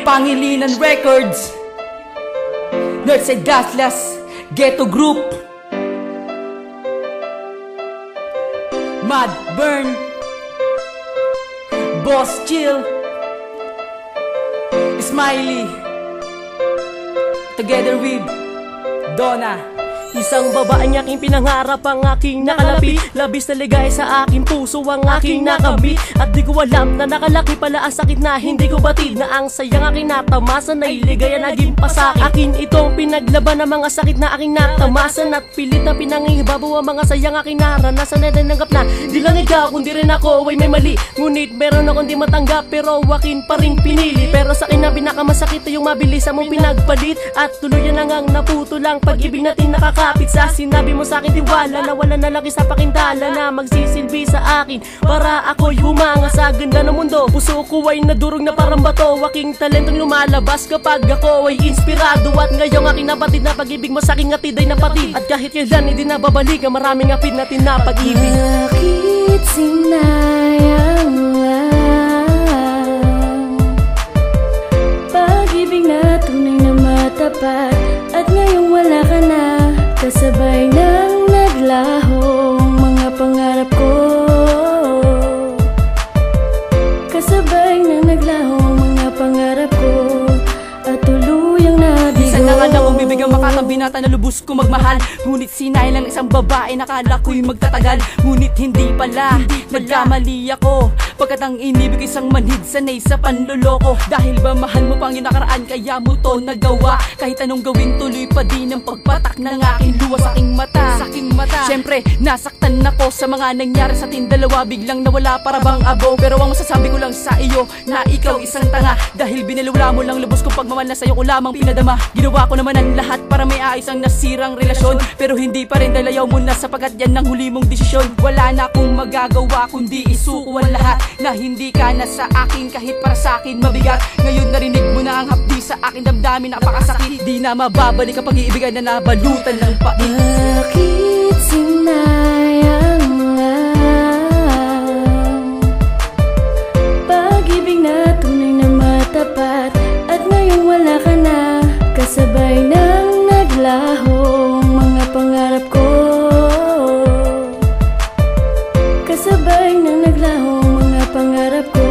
Pangilinan Records, Northside Gaslas, Ghetto Group, Mad Burn, Boss Chill, Smiley, together with Donna. Isang babaeng aking pinangarap ang aking nakalapi. Labis na ligay sa aking puso ang aking nakamit. At di ko alam na nakalaki pala ang sakit na hindi ko batid. Na ang sayang aking natamasan na iligaya naging pasakit. Akin itong pinaglaban ng mga sakit na aking natamasan. At pilit na pinangingibabaw ang mga sayang aking naranasan. Na nananggap na di lang ikaw kundi rin ako ay may mali. Ngunit meron akong di matanggap pero akin pa rin pinili. Pero sa akin na pinakamasakit ay yung mabilis mong pinagpalit. At tuluyan na ngang naputo lang pag-ibig natin nakaka kapit sa sinabi mo sa akin tiwala na wala na laki sa pakindala na magsisilbi sa akin para ako'y humanga sa ganda ng mundo. Puso ko ay nadurog na parang bato. Aking talentong lumalabas kapag ako ay inspirado. At ngayong aking napatid na pag-ibig mo sa aking atid ay napatid. At kahit kailan hindi nababalik ang maraming apid natin na pag-ibig. Bakit sinayang pag-ibig na tunay na matapat. At ngayong wala ka na, kasabay ng naglahong mga pangarap ko. Kasabay ng naglahong mga pangarap ko. At tuluyang nabigo. Minsan na nga lang umibig ang makakabinata na lubos ko magmahal. Ngunit sinay lang isang babae nakala ko'y magtatagal. Ngunit hindi pala, nagkamali ako. Pagkat ang inibig isang manhid sanay sa panloloko. Dahil ba mahal mo pang yung nakaraan kaya mo to nagawa. Kahit anong gawin tuloy pa din ang pagpatak ng aking luha sa aking mata. Siyempre nasaktan ako sa mga nangyari sa ating dalawa. Biglang nawala para bang abo. Pero ang masasabi ko lang sa iyo na ikaw isang tanga. Dahil binalawala mo lang lubos kong pagmamahal na sa'yo ko lamang pinadama. Ginawa ko naman ang lahat para may ayos ang nasirang relasyon. Pero hindi pa rin dalayaw mo na sapagkat yan ang huli mong desisyon. Wala na akong magagawa kundi isuko ang lahat. Na hindi ka na sa akin kahit para sa akin mabigat. Ngayon narinig mo na ang hapdi sa akin damdamin napakasakit. Di na mababalik ang pag-iibigan na nabalutan ng pait. Bakit sinayang pag-ibig na tunay na matapat. At ngayong wala ka na, kasabay ng naglahong mga pangarap ko. Kasabay ng naglahong mga pangarap ko.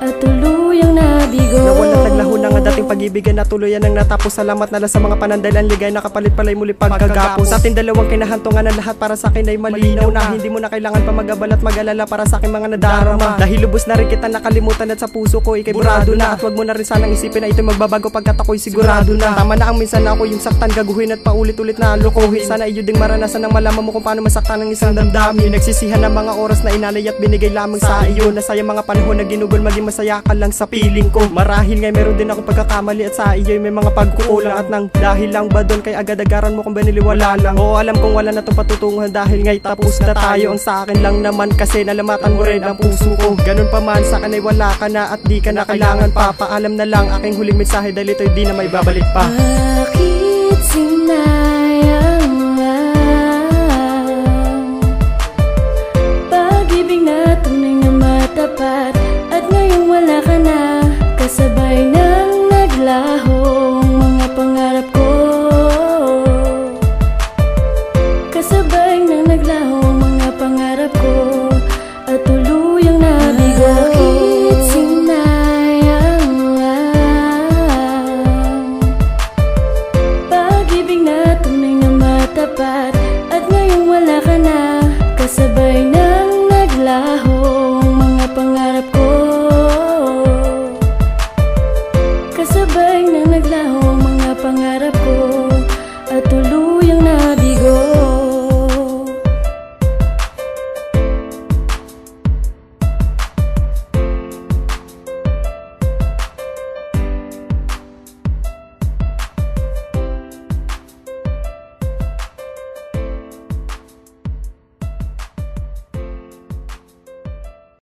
At tuluyang nabigo. Nawalan naglaho na nga dating pag-ibigan na tuluyan ang natapos. Salamat na lang sa mga panandalan ligay na kapalit pala'y muli pagkagapos. Sa ating dalawang kinahantungan na lahat para sa akin ay malinaw na. Hindi mo na kailangan pa mag-abala at mag-alala para sa akin mga nadarama. Dahil lubos na rin kita nakalimutan at sa puso ko ikay burado na. At wag mo na rin sanang isipin na ito'y magbabago pagkat ako'y sigurado na. Tama na ang minsan na ako yung saktan gaguhin at paulit-ulit na lokohin. Sana iyo ding maranasan ng malaman mo kung paano masaktan ng isang damdamin. Nagsisihan ng mga oras na inalay at binigay lamang sa iyo. Nasayang mga panahon na ginugol maging masaya ka lang sa piling ko. Marahil ngay meron din ako pagkakamali at sa iyo'y may mga pagkukulang. At nang dahil lang ba doon kay agad-agaran mo kung biniliwala lang. Oo alam kong wala na itong patutunguhan dahil ngay tapos na tayo. Ang sa akin lang naman kasi nalamatan mo rin ang puso ko. Ganun pa man sa akin ay wala ka na at di ka na kailangan pa. Paalam na lang aking huling mensahe dahil ito'y di na may babalik pa. Bakit sinayang pag-ibig na tunay na matapat. At ngayong wala ka na, kasabay ng naglahong mga pangarap ko. Kasabay ng naglahong mga pangarap ko. At tuluyang nabigo. Bakit sinayang pag-ibig na tunay na matapat. At ngayong wala ka na,